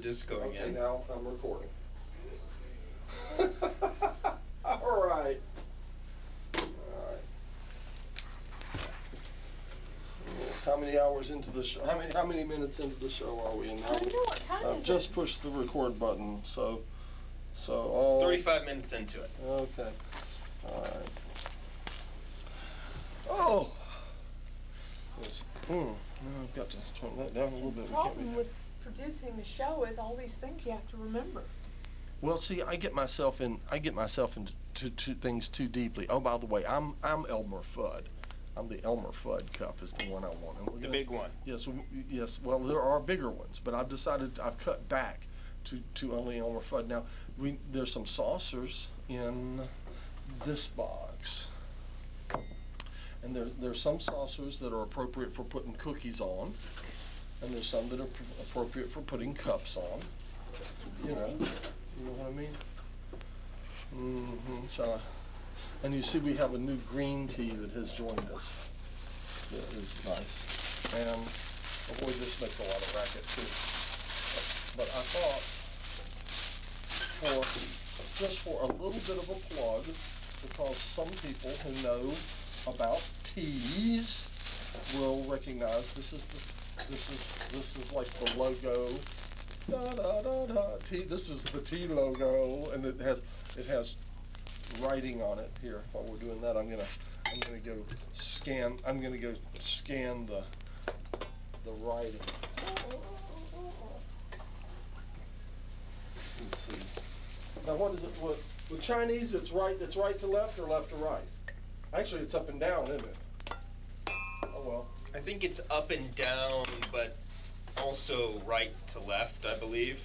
Just going Okay, in. now I'm recording. All right. How many hours into the show? How many minutes into the show are we in now? I don't know what time I've is just it? pushed the record button, so all 35 minutes into it. Okay. All right. Oh. Yes. Now I've got to turn that down a little bit. The problem with producing the show is all these things you have to remember. Well, see, I get myself into things too deeply. Oh, by the way, I'm Elmer Fudd. I'm the Elmer Fudd cup is the one I want. And The big one. Yes, yes. Well, there are bigger ones, but I've cut back to only Elmer Fudd. Now, there's some saucers in this box, and there's some saucers that are appropriate for putting cookies on, and there's some that are appropriate for putting cups on. You know what I mean? So, and you see we have a new green tea that has joined us. Yeah, it's nice. And boy, this makes a lot of racket too. But I thought just for a little bit of a plug, because some people who know about teas will recognize this is like the logo. Tea. This is the tea logo, and it has writing on it. Here, while we're doing that, I'm gonna go scan the writing. Let's see. Now, what is it? With Chinese, it's right to left or left to right. Actually, it's up and down, isn't it? Oh well. I think it's up and down, but also right to left, I believe.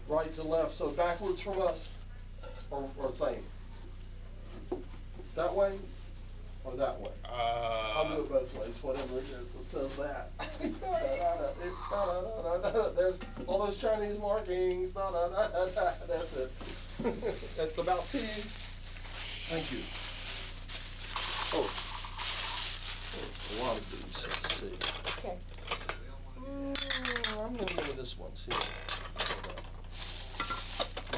Right to left, so backwards from us, or same. That way, or that way? I'll do it both ways, whatever it is that says that. There's all those Chinese markings. That's it. It's about tea. Thank you. Oh, a lot of these. Let's see. Okay. I'm going to go with this one. See.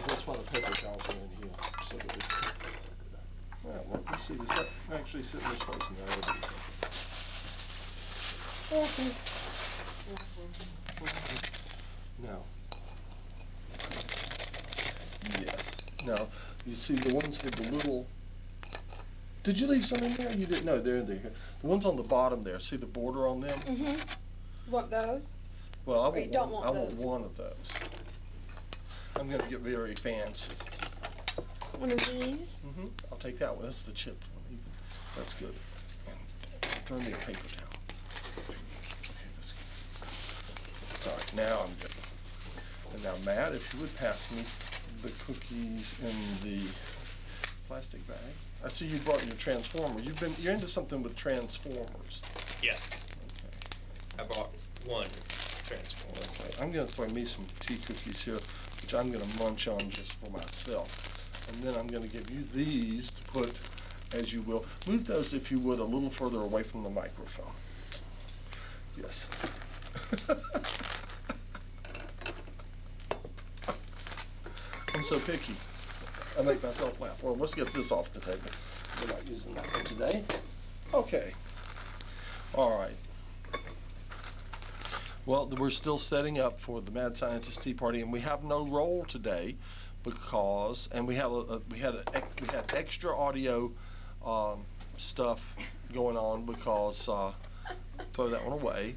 That's why the paper towels are in here. So that we can. Well, let's see. Does that actually sit in this place? No, it doesn't. No. Yes. Now, you see the ones with the little. Did you leave some in there? You didn't. No, they're in there. The ones on the bottom there. See the border on them? Mm-hmm. Want those? Well, I want want one of those. I'm going to get very fancy. One of these? I'll take that one. That's the chipped one. Even. That's good. And throw me a paper towel. Okay, that's good. All right, now I'm good. And now, Matt, if you would pass me the cookies in the plastic bag. I see you brought your transformer. You're into something with transformers. Yes. Okay. I bought one transformer. Okay. I'm going to throw me some tea cookies here, which I'm going to munch on just for myself. And then I'm going to give you these to put, as you will. Move those, if you would, a little further away from the microphone. Yes. I'm so picky. I make myself laugh. Well, let's get this off the table. We're not using that one today. Okay. All right. Well, we're still setting up for the Mad Scientist Tea Party, and we have no roll today because, and we had extra audio stuff going on because throw that one away.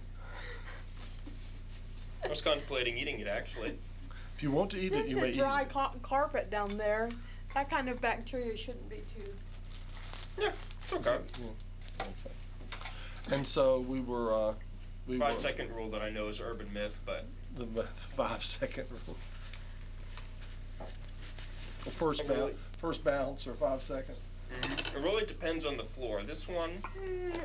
I was contemplating eating it, actually. If you want to eat it, you may eat It's a dry it. carpet down there. That kind of bacteria shouldn't be too. Yeah, it's okay. Yeah. Okay. And so we were. 5-second rule that I know is urban myth, but The 5-second rule. The first bounce or 5 second. it really depends on the floor. This one,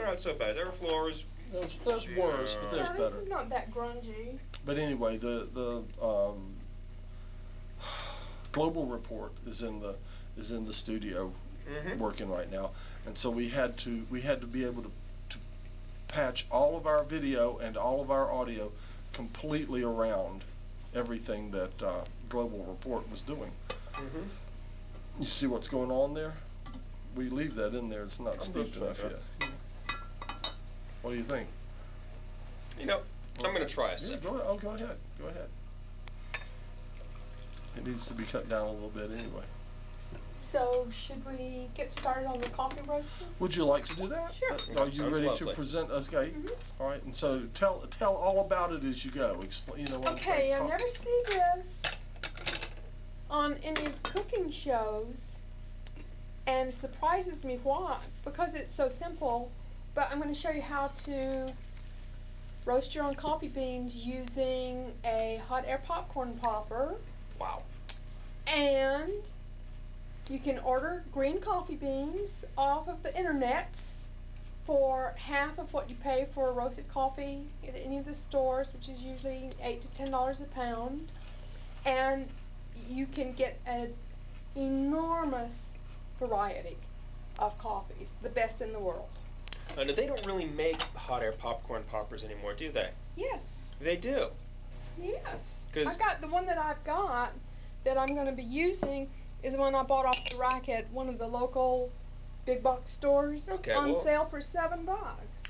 not so bad. There are floors. There's worse, but there's Yeah, this better. is not that grungy. But anyway, the Global Report is in the studio working right now, and so we had to be able to patch all of our video and all of our audio completely around everything that Global Report was doing. Mm-hmm. You see what's going on there? We leave that in there. It's not steeped enough okay. yet. What do you think? You know, I'm gonna try a Yeah, sip. go ahead. Go ahead. It needs to be cut down a little bit anyway. So should we get started on the coffee roasting? Would you like to do that? Sure. Are you Sounds ready lovely. to present us? Okay. Mhm. All right. And so tell all about it as you go. Explain. You know what I'm Okay, saying? I Talk- never see this on any of the cooking shows, and it surprises me why, because it's so simple. But I'm going to show you how to roast your own coffee beans using a hot air popcorn popper, Wow. and you can order green coffee beans off of the internets for half of what you pay for roasted coffee at any of the stores, which is usually $8 to $10 a pound. And you can get an enormous variety of coffees, the best in the world. Now, they don't really make hot air popcorn poppers anymore, do they? Yes, They do. yes. 'Cause- I got the one that I've got that I'm going to be using is the one I bought off the rack at one of the local big box stores Okay, on well- sale for $7.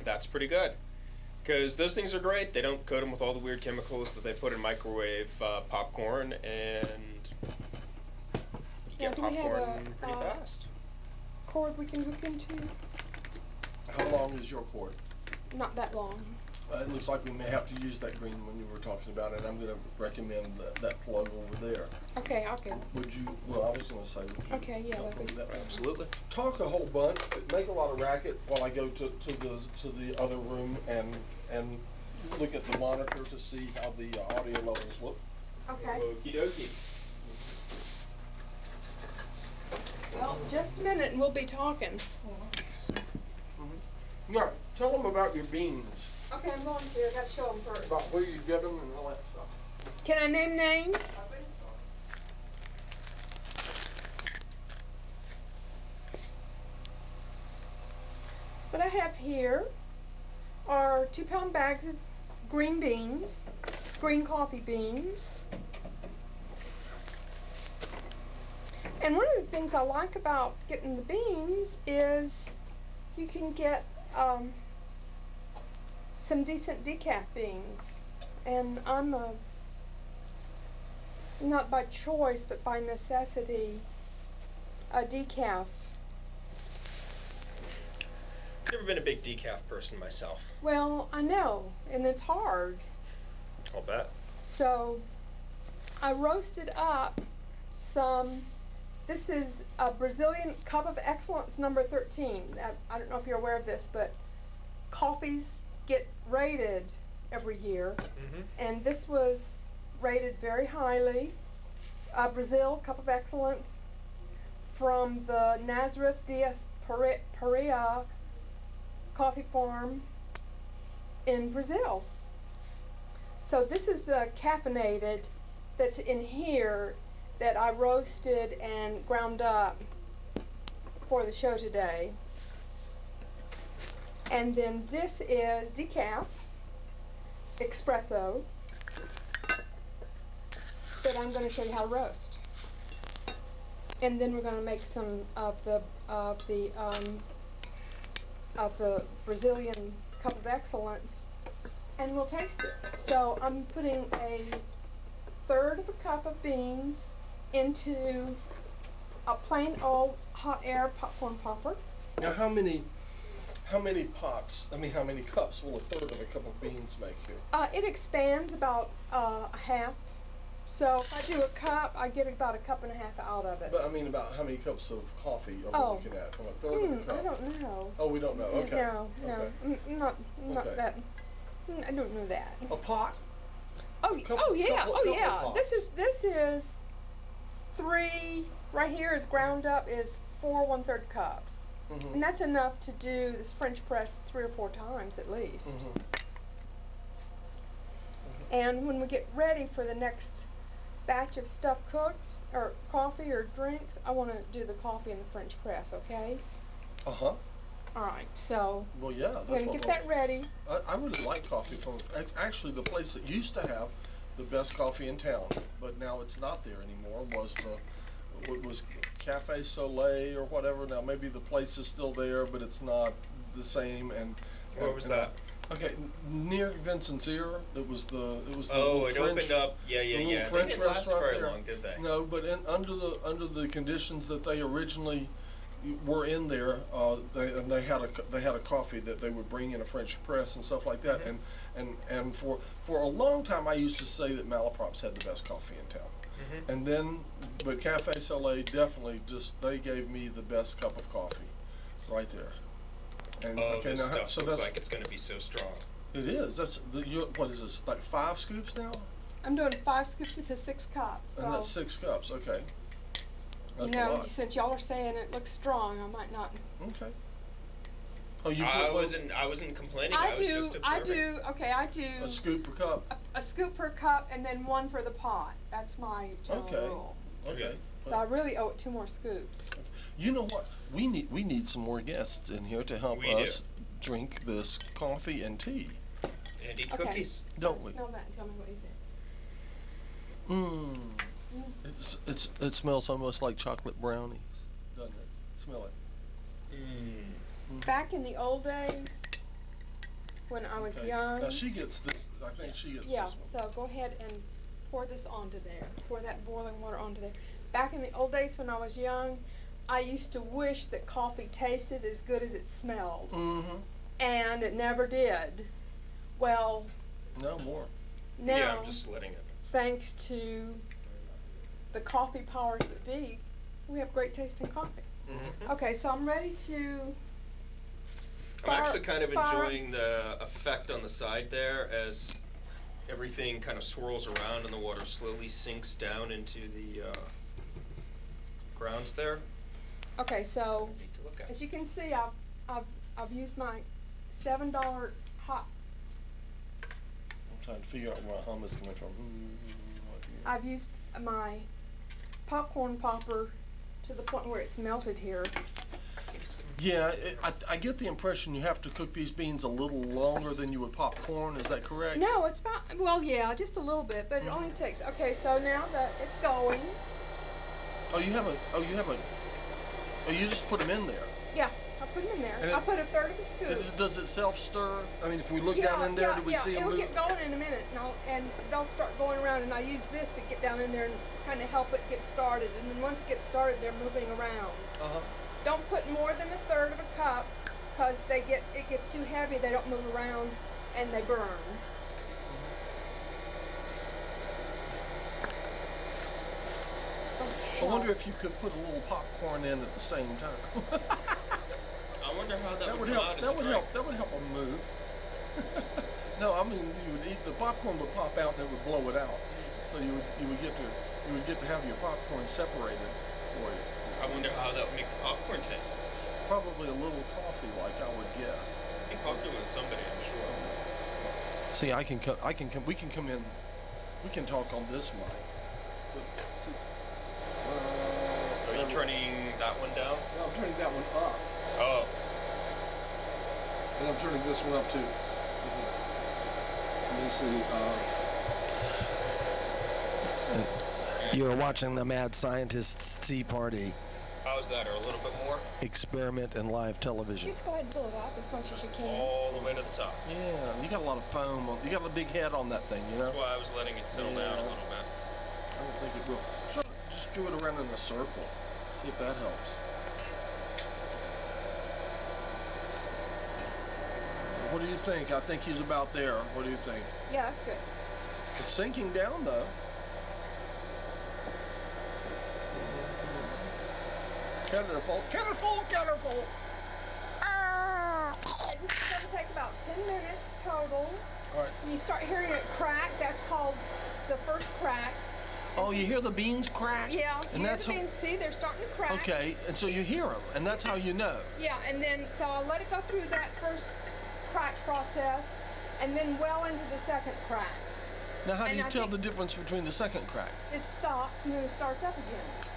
That's pretty good. Because those things are great. They don't coat them with all the weird chemicals that they put in microwave popcorn, and you Now, get do we have popcorn a, pretty fast. Cord we can hook into? How long is your cord? Not that long. It looks like we may have to use that green one you were talking about, and I'm going to recommend that plug over there. Okay, okay. Would you? Well, I was going to say. Would you Okay, yeah, help that'd me be- with that? Absolutely. Talk a whole bunch, make a lot of racket while I go to the other room and look at the monitor to see how the audio levels look. Okay. Okie dokie. Well, just a minute and we'll be talking. Now, tell them about your beans, Okay, I'm going to. I got to show them first. about where you get them and all that stuff. Can I name names? What I have here are 2-pound bags of green beans, green coffee beans. And one of the things I like about getting the beans is you can get some decent decaf beans. And I'm not by choice, but by necessity, a decaf. Never been a big decaf person myself. Well, I know, and it's hard. I'll bet. So I roasted up some, this is a Brazilian Cup of Excellence number 13. I don't know if you're aware of this, but coffees get rated every year. Mm-hmm. And this was rated very highly. Brazil Cup of Excellence from the Nazareth Dias Perea coffee farm in Brazil. So this is the caffeinated that's in here that I roasted and ground up for the show today. And then this is decaf espresso that I'm going to show you how to roast. And then we're going to make some of the Brazilian Cup of Excellence, and we'll taste it. So I'm putting a third of a cup of beans into a plain old hot air popcorn popper. Now, how many pots? I mean, how many cups will a third of a cup of beans make here? It expands about a half. So if I do a cup, I get about a cup and a half out of it. But I mean, about how many cups of coffee are we Oh. looking at from a third of a cup? I don't know. Oh, we don't know. Okay. No, Okay. not Okay. that. I don't know that. A pot? Oh, Couple- oh yeah, couple- oh couple yeah. pots. This is 3 right here is ground up is 4 1/3 cups, Mm-hmm. and that's enough to do this French press 3 or 4 times at least. Mm-hmm. And when we get ready for the next batch of stuff cooked or coffee or drinks, I want to do the coffee in the French press. Okay. Uh-huh. All right. So Well, yeah. we're gonna get that ready. I really like coffee from, actually, the place that used to have the best coffee in town, but now it's not there anymore. It was Cafe Soleil or whatever. Now maybe the place is still there, but it's not the same. Where was that? Okay, near Vincent's Ear. It was the Oh, little it French, opened up. Yeah, the little yeah. French They didn't last restaurant very there. long, did they? No, but under the conditions that they originally were in there, they had a coffee that they would bring in a French press and stuff like that. Mm-hmm. And for a long time, I used to say that Malaprops had the best coffee in town. Mm-hmm. And then, but Cafe Soleil definitely they gave me the best cup of coffee, right there. And Oh, this now, stuff so looks that's like it's going to be so strong. it is. What is this? Like 5 scoops now? I'm doing 5 scoops. This is 6 cups. So, And that's 6 cups. Okay. That's you a know, lot. since y'all are saying it looks strong, I might not. Okay. Oh, you I put wasn't complaining. I was do. just I observing. do. Okay, I do. a scoop per cup. A scoop per cup, and then 1 for the pot. That's my general Okay. rule. Okay. So I really owe it 2 more scoops. You know what? We need some more guests in here to help We do. us drink this coffee and tea. And eat Okay. cookies. Don't we? Smell that and tell me what you think. It smells almost like chocolate brownies, doesn't it? Smell it. Back in the old days, when I was Okay. young. Now she gets this. I think she gets Yeah, this one. so go ahead and pour this onto there. Pour that boiling water onto there. Back in the old days when I was young, I used to wish that coffee tasted as good as it smelled. Mm-hmm. And it never did. Well, No more. now, Yeah, I'm just letting it. thanks to the coffee powers that be, we have great tasting coffee. Mm-hmm. Okay, so I'm ready to I'm actually kind of fire- enjoying the effect on the side there as everything kind of swirls around and the water slowly sinks down into the grounds there. Okay, so Neat to look at. as you can see, I've used my $7 hot. I'm trying to figure out where hum is coming from. I've used my popcorn popper to the point where it's melted here. Yeah, I get the impression you have to cook these beans a little longer than you would popcorn. Is that correct? No, it's about, well, yeah, just a little bit, but it only takes, okay, so now that it's going, Oh, you just put them in there. yeah, I put them in there. And I put 1/3 of a scoop. Does it self-stir? I mean, if we look Yeah, down in there, do we yeah, see them it'll move? get going in a minute, and they'll start going around, and I use this to get down in there and kind of help it get started, and then once it gets started, they're moving around. Uh-huh. Don't put more than 1/3 of a cup, because it gets too heavy, they don't move around, and they burn. I wonder if you could put a little popcorn in at the same time. I wonder how that, That would come help. out as That a would drink. help. That would help them move. No, I mean you would eat the popcorn would pop out and it would blow it out. So you would get to have your popcorn separated for you. I wonder how that would make the popcorn taste. Probably a little coffee, like I would guess. Be popular with somebody, I'm sure. See, we can come in. We can talk on this mic. But, see, Are you turning that one down? No, I'm turning that one up. Oh. And I'm turning this one up too. Let me see. You're watching the Mad Scientist's Tea Party How's that? Or a little bit more? experiment in live television. Just go ahead and fill it up as much as you can. All the way to the top. Yeah, you got a lot of foam. You got a big head on that thing, you know? That's why I was letting it settle down a Yeah. little bit. I don't think it will. Just do it around in a circle. See if that helps. What do you think? I think he's about there. What do you think? Yeah, that's good. It's sinking down, though. Careful, careful, careful. Okay, this is going to take about 10 minutes total. All right. When you start hearing it crack, that's called the first crack. Oh, you hear the beans crack? Yeah, And you that's hear the beans, see, they're starting to crack. Okay, and so you hear them, and that's how you know. Yeah, and then, so I'll let it go through that first crack process, and then well into the second crack. Now, how do And you I tell think- the difference between the second crack? It stops, and then it starts up again.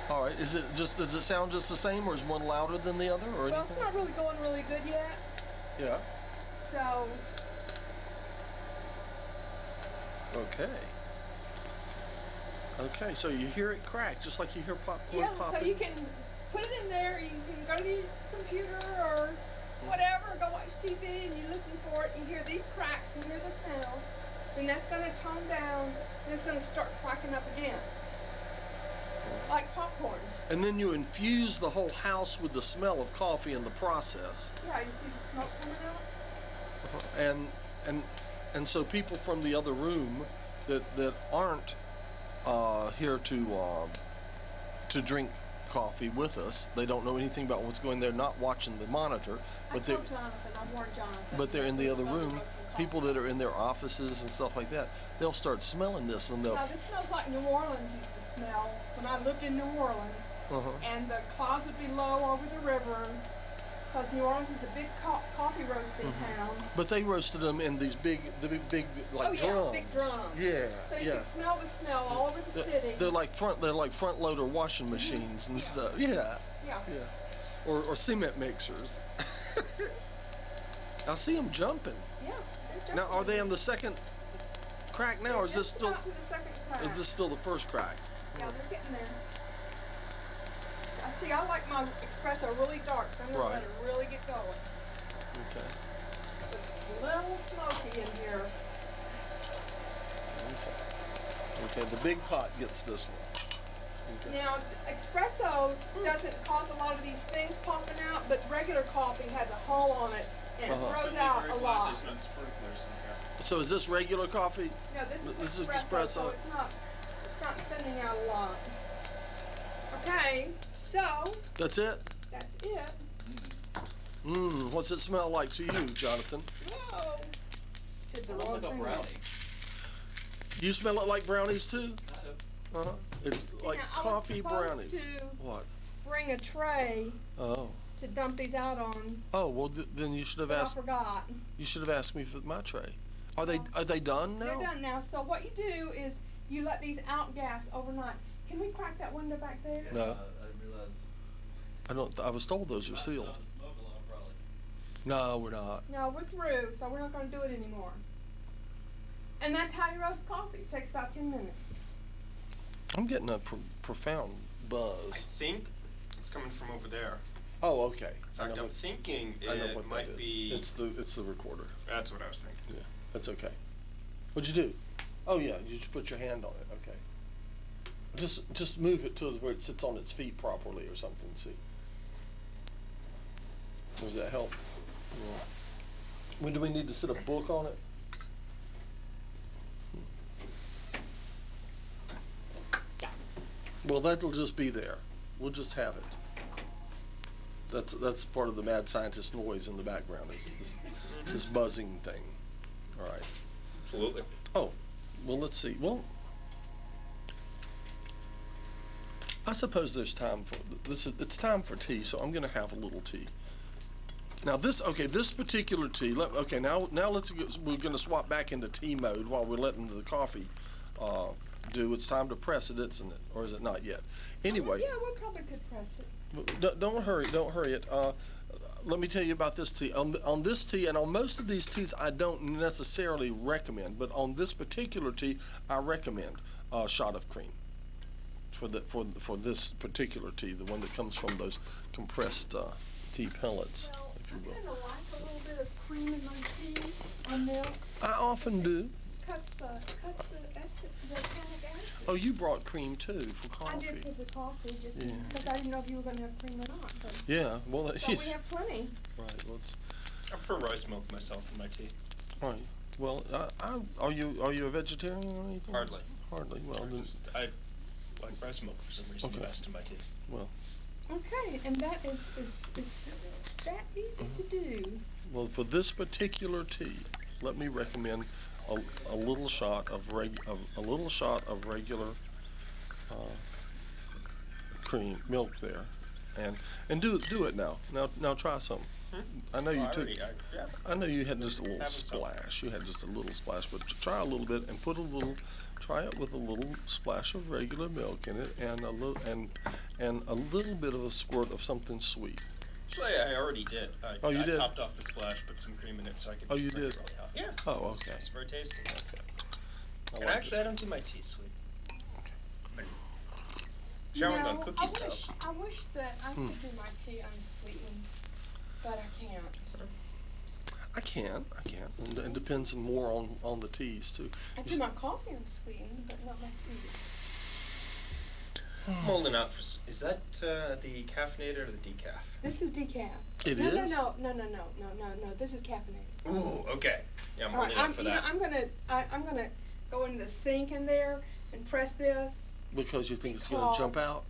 All right, does it sound just the same, or is one louder than the other, or Well, it's anything? not really going really good yet, Yeah. so Okay. Okay, so you hear it crack, just like you hear popcorn Yeah, popping. so you can put it in there, you can go to the computer or whatever, go watch TV and you listen for it, you hear these cracks, you hear the smell, then that's going to tone down and it's going to start cracking up again. Like popcorn. And then you infuse the whole house with the smell of coffee in the process. Yeah, you see the smoke coming out? And so people from the other room that aren't here to drink coffee with us, they don't know anything about what's going there, not watching the monitor, but I told Jonathan, I warned Jonathan. but they're in the other room. People that are in their offices and stuff like that, they'll start smelling this and they'll. Now this smells like New Orleans used to smell when I lived in New Orleans, and the clouds would be low over the river, because New Orleans is a big coffee roasting town. But they roasted them in these big like drums. Big drums. Yeah, So you can smell the smell all over the city. They're like front loader washing machines and stuff. Yeah. Yeah. Or cement mixers. I see them jumping. Yeah. they're Now, jumping. are they on the second crack now, or is this Just still about to the second crack. is this still the first crack? Yeah, they're getting there. I like my espresso really dark, so I'm gonna let it really get going. Okay. It's a little smoky in here. Okay, the big pot gets this one. Okay. Now, espresso doesn't cause a lot of these things popping out, but regular coffee has a hole on it and it throws out a lot. There's no sprinklers in here. So is this regular coffee? No, this is espresso. so it's not sending out a lot. Okay, so That's it? that's it. What's it smell like to you, Jonathan? Whoa. Did the Looks wrong like a thing. brownie. You smell it like brownies too? Kind of. It's like now, I was coffee supposed brownies. to- What? Bring a tray Oh. to dump these out on, Oh, well then you should have but I asked. forgot. You should have asked me for my tray. Are they done now? They're done now. So what you do is you let these outgas overnight. Can we crack that window back there? No. I didn't realize. I don't. I was told those are sealed. Not the smoke alarm, probably. No, we're not. No, we're through, so we're not going to do it anymore. And that's how you roast coffee. It takes about 10 minutes. I'm getting a profound I buzz. think it's coming from over there. Oh, okay. In fact, I'm thinking I know it what that might is. be. It's the recorder. That's what I was thinking. Yeah, that's okay. What'd you do? Oh yeah, you just put your hand on it. Okay. Just move it to where it sits on its feet properly or something. See. Does that help? Yeah. When do we need to set a book on it? Well, that'll just be there. We'll just have it. That's part of the mad scientist noise in the background. Is this buzzing thing? All right. Absolutely. Oh, well, let's see. Well, I suppose there's time for this. It's time for tea, so I'm going to have a little tea. Now this particular tea. Now let's go, we're going to swap back into tea mode while we're letting the coffee do. It's time to press it, isn't it? Or is it not yet? Anyway. Yeah, we probably could press it. Don't hurry it. Let me tell you about this tea. On this tea, and on most of these teas, I don't necessarily recommend, but on this particular tea, I recommend a shot of cream for this particular tea, the one that comes from those compressed tea pellets, Well, if I you will. kind of like a little bit of cream in my tea or milk. I often do. Cuts the tannic acid. Oh, you brought cream too for I coffee. did for the coffee just Yeah. because I didn't know if you were going to have cream or not. But, Yeah. Well, so we have plenty. right. Well, I prefer rice milk myself in my tea. all right. Well, are you a vegetarian or anything? Hardly. Hardly. Well, then, I like rice milk for some reason Okay. best in my tea. well. Okay, and that is it's that easy to do. Well, for this particular tea, let me recommend a little shot of regular cream milk there, and do it now. Now try some. I know you took. Yeah. I know you had just a little Have some. splash. You had just a little splash, but try a little bit and try it with a little splash of regular milk in it, and a little bit of a squirt of something sweet. Actually, I already did. Oh, you I did? topped off the splash, put some cream in it so I could. Oh, you make it did? really hot. Yeah. Oh, okay. It's very tasty. And like actually, it. I don't do my tea sweet. Showering on cookie stuff. I wish that I could do my tea unsweetened, but I can't. I can. And it depends more on the teas too. I do my coffee unsweetened, but not my tea. I'm holding out for. Is that the caffeinated or the decaf? This is decaf. It no, is? No. This is caffeinated. Ooh, okay. Yeah, I'm All right, holding out for that. I'm gonna go in the sink in there and press this. Because you think it's going to jump Because- out?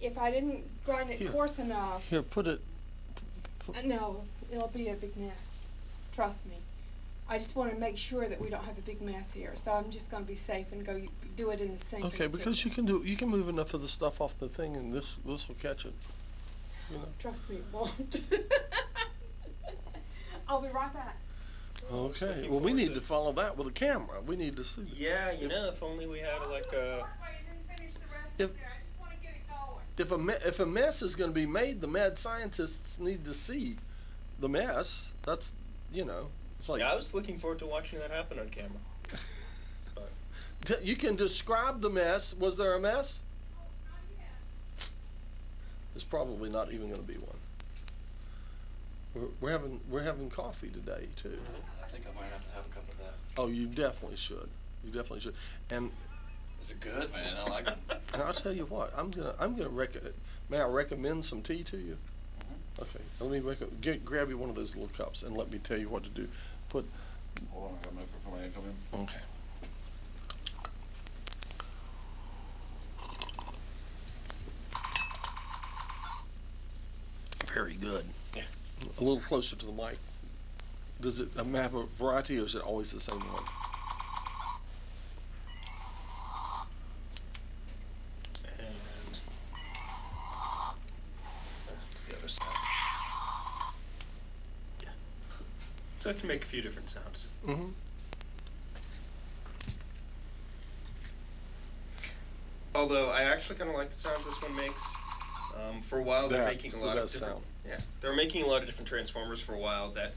If I didn't grind it Here. coarse enough, Here, put it. no, it'll be a big mess. Trust me. I just want to make sure that we don't have a big mess here, so I'm just going to be safe and go do it in the sink. Okay, in the because kitchen. you can move enough of the stuff off the thing, and this will catch it. You know. Trust me, it won't. I'll be right back. Okay. looking Well, we forward need to to follow that with a camera. We need to see. Yeah, if only we had like a. If- If a mess is going to be made, the mad scientists need to see the mess. That's it's like Yeah, I was looking forward to watching that happen on camera. But you can describe the mess. Was there a mess? There's probably not even going to be one. We're having coffee today too. I think I might have to have a cup of that. Oh, you definitely should. You definitely should. And Is it good, man? I like it. And I'll tell you what, may I recommend some tea to you? Okay, let me grab you one of those little cups and let me tell you what to do. Hold on, I got no for somebody to come in. Okay. Very good. Yeah. A little closer to the mic. Does it have a variety or is it always the same one? and that's the other side. Yeah. So I can make a few different sounds. Mm-hmm. Although I actually kind of like the sounds this one makes. For a while, they're making a That's the lot of best different. sound. Yeah, they were making a lot of different transformers for a while that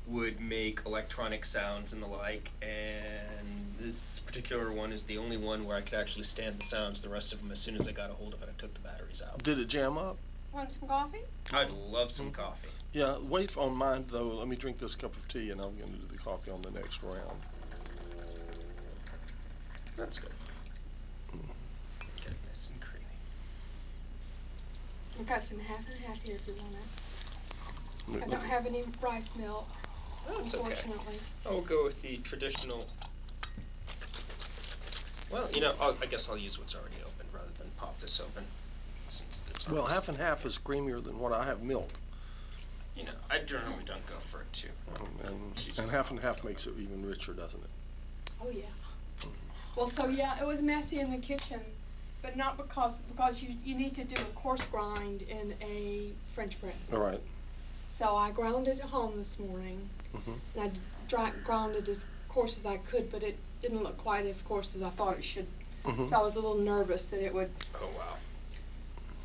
would make electronic sounds and the like. And this particular one is the only one where I could actually stand the sounds. The rest of them, as soon as I got a hold of it, I took the batteries out. Did it jam up? Want some coffee? I'd love some coffee. Yeah, wait on mine though. Let me drink this cup of tea and I'm going to do the coffee on the next round. That's good. Get it nice and creamy. I've got some half and half here if you want it. I Look, don't have any rice milk, Oh, it's okay. unfortunately. I'll go with the traditional. Well, I guess I'll use what's already opened rather than pop this open. Since it's Well, already- half and half is creamier than what I have milk. I generally don't go for it too. And half and half makes it even richer, doesn't it? Oh, yeah. Well, so yeah, it was messy in the kitchen, but not because you need to do a coarse grind in a French press. All right. So I ground it at home this morning, Mhm. and I ground it as coarse as I could, but it didn't look quite as coarse as I thought it should. Mhm. So I was a little nervous that it would Oh wow.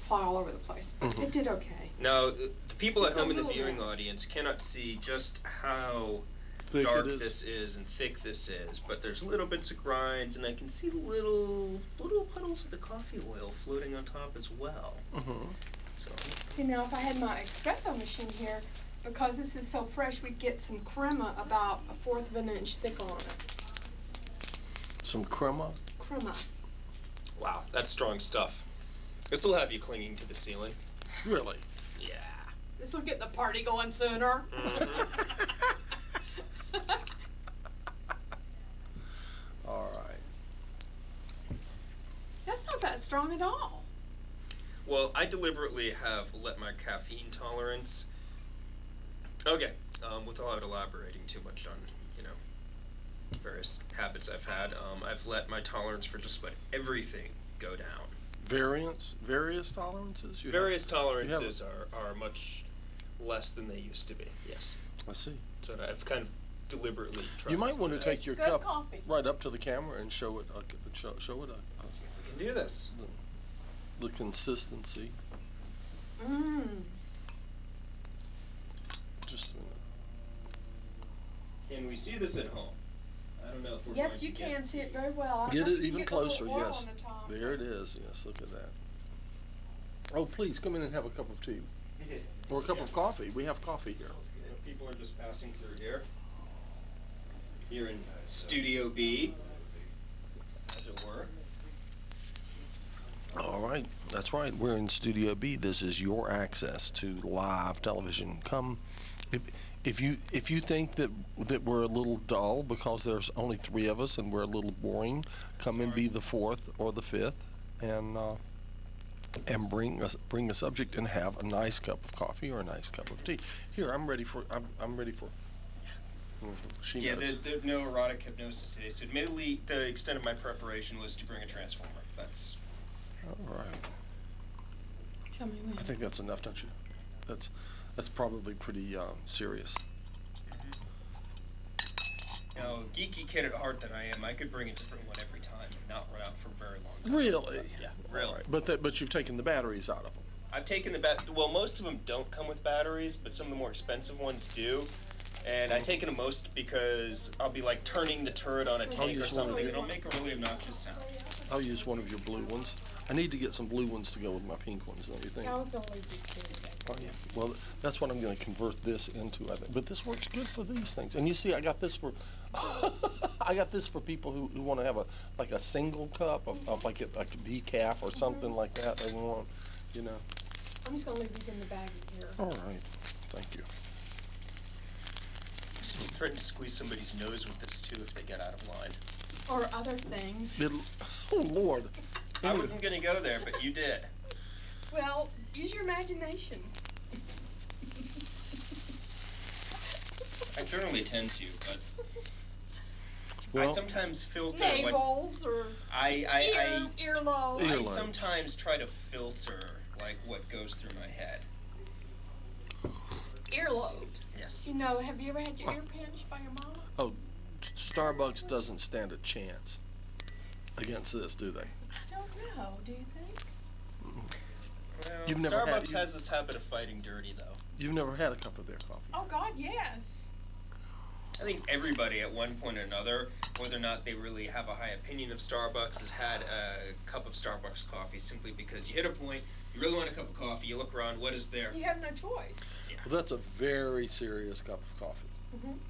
fly all over the place. But Mhm. it did okay. Now, the people Just at home a in the little viewing less. audience cannot see just how Thick dark it is. this is and thick this is, but there's little bits of grinds, and I can see little puddles of the coffee oil floating on top as well. Mhm. So, See, now if I had my espresso machine here, because this is so fresh, we'd get some crema about 1/4 of an inch thick on it. Some crema. Crema. wow, that's strong stuff. This will have you clinging to the ceiling. Really? Yeah. This will get the party going sooner. All right. That's not that strong at all. Well, I deliberately have let my caffeine tolerance. Okay, without elaborating too much on, various habits I've had, I've let my tolerance for just about everything go down. Various tolerances? You have- Various tolerances are much less than they used to be, yes. I see. So I've kind of deliberately tried You might to want to do take your Good cup coffee. right up to the camera and show it. Show it that. Let's see if we can do this. the consistency. Mmm. Just a minute. Can we see this at home? I don't know if we're Yes, going you to can see it very well. I Get think it you even get a little closer, oil yes. on the top. There it is, yes, look at that. Oh, please, come in and have a cup of tea. Or a cup of coffee. We have coffee here. People are just passing through here. Here in Studio B, as it were. All right, that's right. We're in Studio B. This is your access to live television. Come, if you think that we're a little dull because there's only 3 of us and we're a little boring, come and be the 4th or the 5th, and bring a subject and have a nice cup of coffee or a nice cup of tea. Here, I'm ready for. She Yeah, knows. there's no erotic hypnosis today. So admittedly, the extent of my preparation was to bring a transformer. That's All right. Tell me when. I think that's enough, don't you? That's probably pretty serious. you know, geeky kid at heart that I am. I could bring a different one every time and not run out for a very long time. Really? Yeah, really. All right. But you've taken the batteries out of them. I've taken well, most of them don't come with batteries, but some of the more expensive ones do. And I've taken them most because I'll be like turning the turret on a tank or use one of something, your- and it'll make a really obnoxious sound. I'll use one of your blue ones. I need to get some blue ones to go with my pink ones, don't you think? I was gonna leave these two today. Oh, yeah. Well, that's what I'm going to convert this into, I think. But this works good for these things. And you see, I got this for, I got this for people who want to have a single cup of like a decaf or something like that. They want, you know. I'm just gonna leave these in the bag here. All right. Thank you. So you threaten to squeeze somebody's nose with this too if they get out of line. Or other things. Oh, Lord. I wasn't gonna go there, but you did. Well, use your imagination. I generally tend to, but I Well, sometimes filter what Navels or earlobes. I Earlobes. sometimes try to filter like what goes through my head. Earlobes. Yes. You know, have you ever had your ear pinched by your mama? oh, Starbucks doesn't stand a chance against this, do they? I don't know. Do you think? Well, You've never had- Starbucks has this habit of fighting dirty, though. You've never had a cup of their coffee. Oh God, yes. I think everybody at one point or another, whether or not they really have a high opinion of Starbucks, has had a cup of Starbucks coffee simply because you hit a point, you really want a cup of coffee, you look around, what is there? You have no choice. Well, that's a very serious cup of coffee.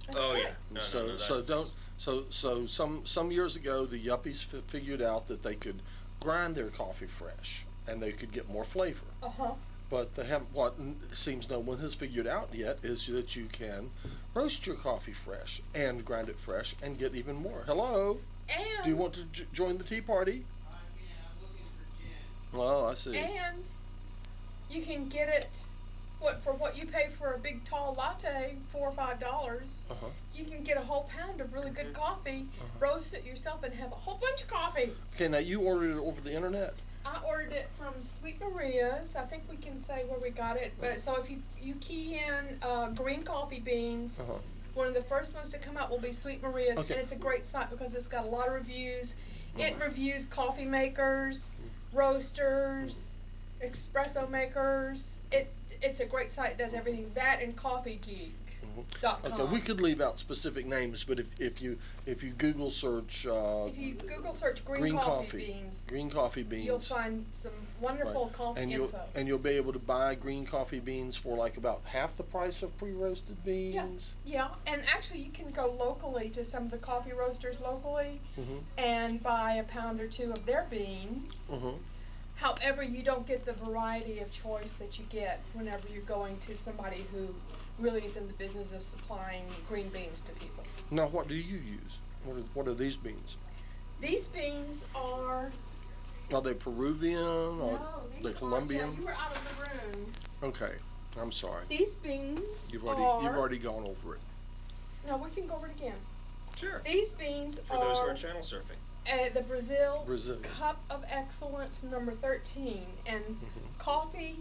That's Oh good. yeah. No, so no, so that's- don't some years ago the yuppies figured out that they could grind their coffee fresh and they could get more flavor. But they have seems no one has figured out yet is that you can roast your coffee fresh and grind it fresh and get even more. Hello, And do you want to join the tea party? Well, I see. and you can get it for what you pay for a big tall latte, $4 or $5. Uh-huh. You can get a whole pound of really good coffee, roast it yourself, and have a whole bunch of coffee. Okay, now you ordered it over the internet. I ordered it from Sweet Maria's. I think we can say where we got it. But so if you key in green coffee beans, Uh-huh. one of the first ones to come out will be Sweet Maria's, Okay. and it's a great site because it's got a lot of reviews. It reviews coffee makers, roasters, espresso makers. It's a great site. It does everything. That and CoffeeGeek.com. Okay, we could leave out specific names, but if you Google search If you Google search green coffee beans, green coffee beans, you'll find some wonderful right, coffee and info. you'll be able to buy green coffee beans for like about half the price of pre-roasted beans. Yeah, and actually you can go locally to some of the coffee roasters locally and buy a pound or two of their beans. However, you don't get the variety of choice that you get whenever you're going to somebody who really is in the business of supplying green beans to people. Now, what do you use? What are these beans? These beans are Are they Peruvian or these they are, Colombian? yeah, you were out of the room. Okay, I'm sorry. These beans You've are already gone over it. no, we can go over it again. Sure. These beans For those who are are channel surfing. the Brazil Brazilian. Cup of Excellence number 13, and coffee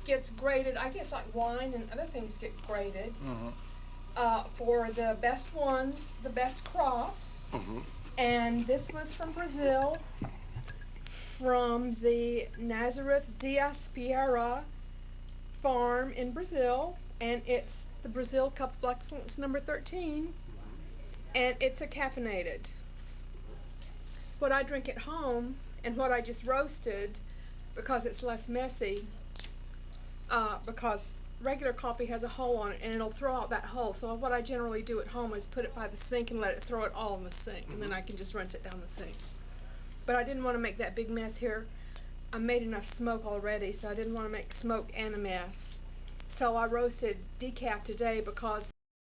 gets graded. I guess like wine and other things get graded for the best ones, the best crops. And this was from Brazil, from the Nazareth Diaspera farm in Brazil, and it's the Brazil Cup of Excellence number 13. and it's a caffeinated. What I drink at home and what I just roasted, because it's less messy, because regular coffee has a hole on it and it'll throw out that hole. So what I generally do at home is put it by the sink and let it throw it all in the sink, and then I can just rinse it down the sink. But I didn't want to make that big mess here. I made enough smoke already, so I didn't want to make smoke and a mess. So I roasted decaf today because